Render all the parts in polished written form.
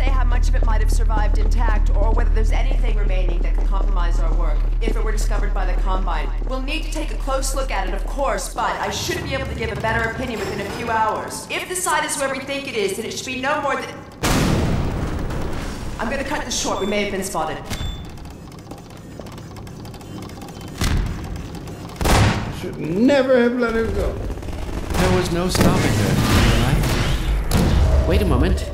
say how much of it might have survived intact, or whether there's anything remaining that could compromise our work, if it were discovered by the Combine. We'll need to take a close look at it, of course, but I should be able to give a better opinion within a few hours. If the site is where we think it is, then it should be no more than... I'm gonna cut this short. We may have been spotted. Should never have let her go. There was no stopping her, right? Wait a moment.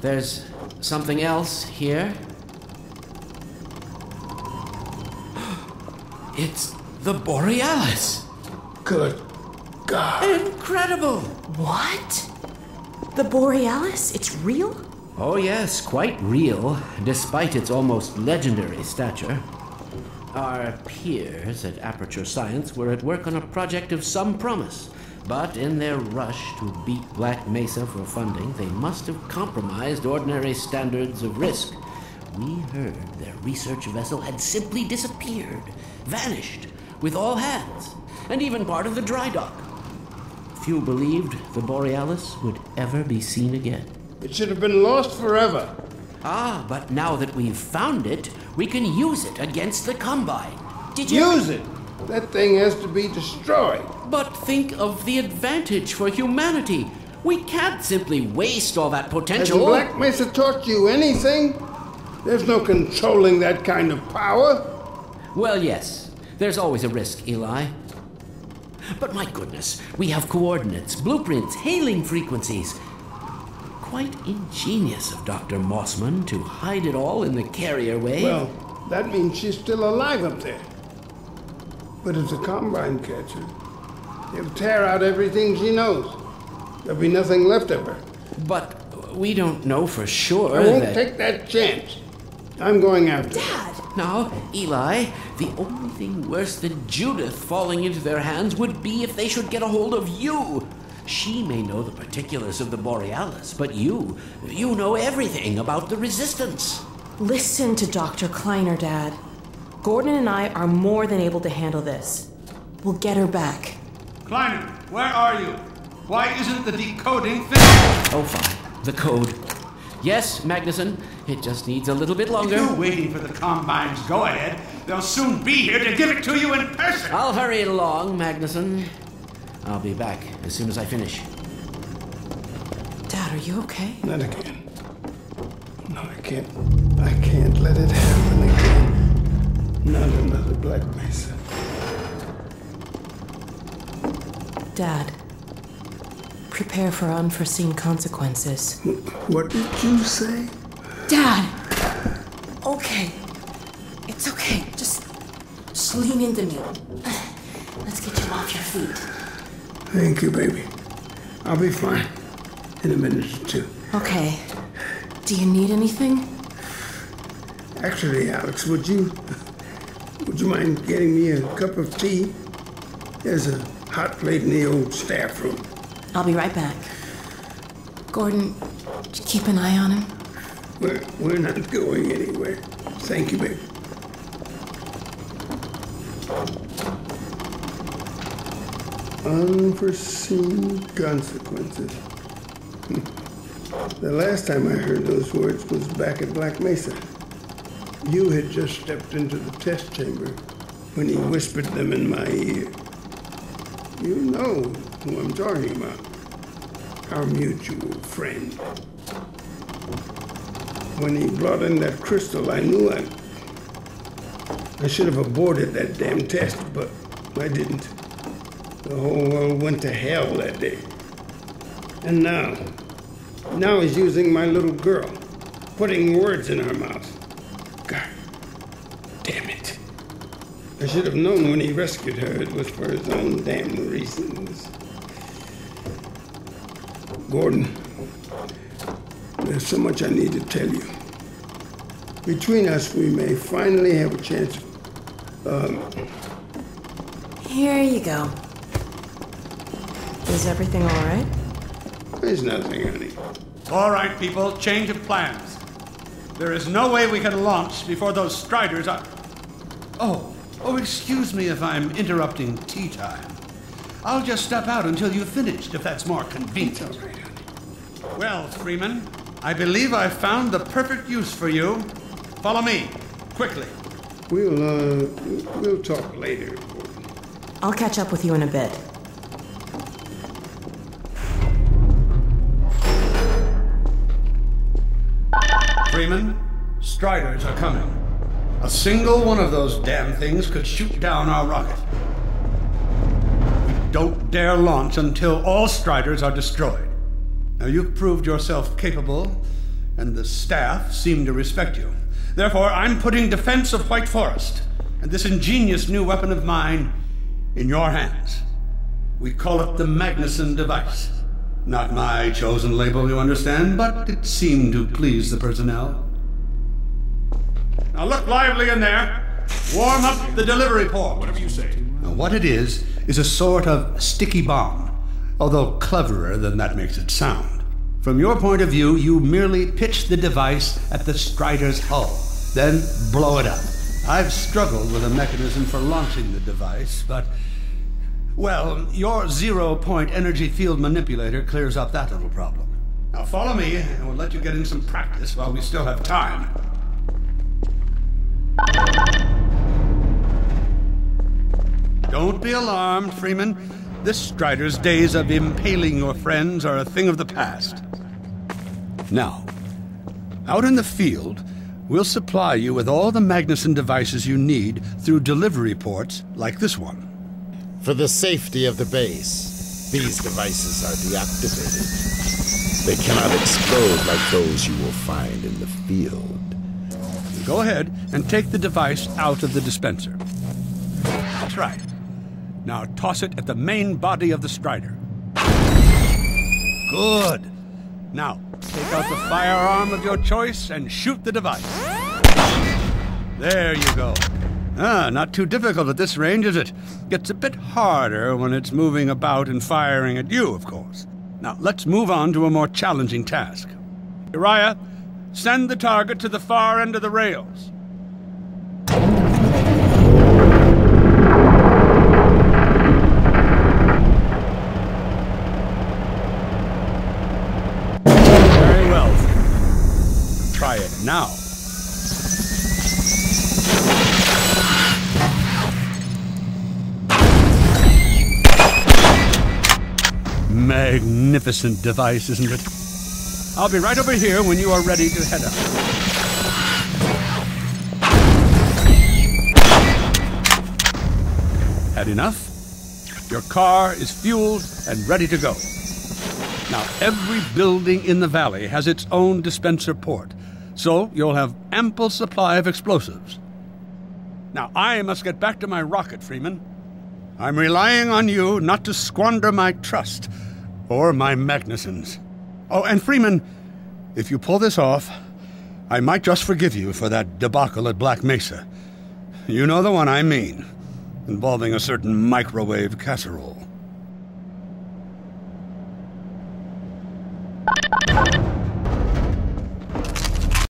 There's something else here. It's the Borealis. Good God. Incredible! What? The Borealis? It's real? Oh yes, quite real, despite its almost legendary stature. Our peers at Aperture Science were at work on a project of some promise, but in their rush to beat Black Mesa for funding, they must have compromised ordinary standards of risk. We heard their research vessel had simply disappeared, vanished, with all hands, and even part of the dry dock. Few believed the Borealis would ever be seen again. It should have been lost forever. Ah, but now that we've found it, we can use it against the Combine. Did you... Use it! That thing has to be destroyed. But think of the advantage for humanity. We can't simply waste all that potential. Has Black Mesa taught you anything? There's no controlling that kind of power. Well, yes. There's always a risk, Eli. But my goodness, we have coordinates, blueprints, hailing frequencies. Quite ingenious of Dr. Mossman to hide it all in the carrier wave. Well, that means she's still alive up there. But if the Combine catch her, they'll tear out everything she knows. There'll be nothing left of her. But we don't know for sure I won't take that chance. I'm going after her. Dad! Now, Eli, the only thing worse than Judith falling into their hands would be if they should get a hold of you. She may know the particulars of the Borealis, but you know everything about the Resistance. Listen to Dr. Kleiner, Dad. Gordon and I are more than able to handle this. We'll get her back. Kleiner, where are you? Why isn't the decoding finished? Oh, fine. The code. Yes, Magnusson. It just needs a little bit longer. If you're waiting for the Combine's go-ahead, they'll soon be here to give it to you in person. I'll hurry it along, Magnusson. I'll be back as soon as I finish. Dad, are you okay? Not again. No, I can't let it happen again. Not another Black Mesa. Dad, prepare for unforeseen consequences. What did you say? Dad! Okay. It's okay. Just lean into me. Let's get you off your feet. Thank you, baby. I'll be fine in a minute or two. Okay. Do you need anything? Actually, Alyx, would you mind getting me a cup of tea? There's a hot plate in the old staff room. I'll be right back. Gordon, keep an eye on him. We're not going anywhere. Thank you, baby. Unforeseen consequences. The last time I heard those words was back at Black Mesa. You had just stepped into the test chamber when he whispered them in my ear. You know who I'm talking about. Our mutual friend. When he brought in that crystal, I knew I should have aborted that damn test, but I didn't. The whole world went to hell that day. And now he's using my little girl, putting words in her mouth. God damn it. I should have known when he rescued her it was for his own damn reasons. Gordon, there's so much I need to tell you. Between us, we may finally have a chance of, Here you go. Is everything all right? There's nothing, honey. All right, people, change of plans. There is no way we can launch before those Striders are... Oh, excuse me if I'm interrupting tea time. I'll just step out until you've finished, if that's more convenient. All right, honey. Well, Freeman, I believe I've found the perfect use for you. Follow me, quickly. We'll talk later. I'll catch up with you in a bit. Freeman, Striders are coming. A single one of those damn things could shoot down our rocket. We don't dare launch until all Striders are destroyed. Now, you've proved yourself capable, and the staff seem to respect you. Therefore, I'm putting defense of White Forest and this ingenious new weapon of mine in your hands. We call it the Magnusson device. Not my chosen label, you understand, but it seemed to please the personnel. Now look lively in there. Warm up the delivery port. Whatever you say. Now what it is a sort of sticky bomb, although cleverer than that makes it sound. From your point of view, you merely pitch the device at the Strider's hull, then blow it up. I've struggled with a mechanism for launching the device, but, well, your zero-point energy field manipulator clears up that little problem. Now follow me, and we'll let you get in some practice while we still have time. Don't be alarmed, Freeman. This Strider's days of impaling your friends are a thing of the past. Now, out in the field, we'll supply you with all the Magnusson devices you need through delivery ports like this one. For the safety of the base, these devices are deactivated. They cannot explode like those you will find in the field. Go ahead and take the device out of the dispenser. That's right. Now toss it at the main body of the Strider. Good. Now, take out the firearm of your choice and shoot the device. There you go. Not too difficult at this range, is it? Gets a bit harder when it's moving about and firing at you, of course. Now, let's move on to a more challenging task. Uriah, send the target to the far end of the rails. Very well. Try it now. Magnificent device, isn't it? I'll be right over here when you are ready to head up. Had enough? Your car is fueled and ready to go. Now, every building in the valley has its own dispenser port, so you'll have ample supply of explosives. Now, I must get back to my rocket, Freeman. I'm relying on you not to squander my trust, or my Magnusson's. Oh, and Freeman, if you pull this off, I might just forgive you for that debacle at Black Mesa. You know the one I mean, involving a certain microwave casserole.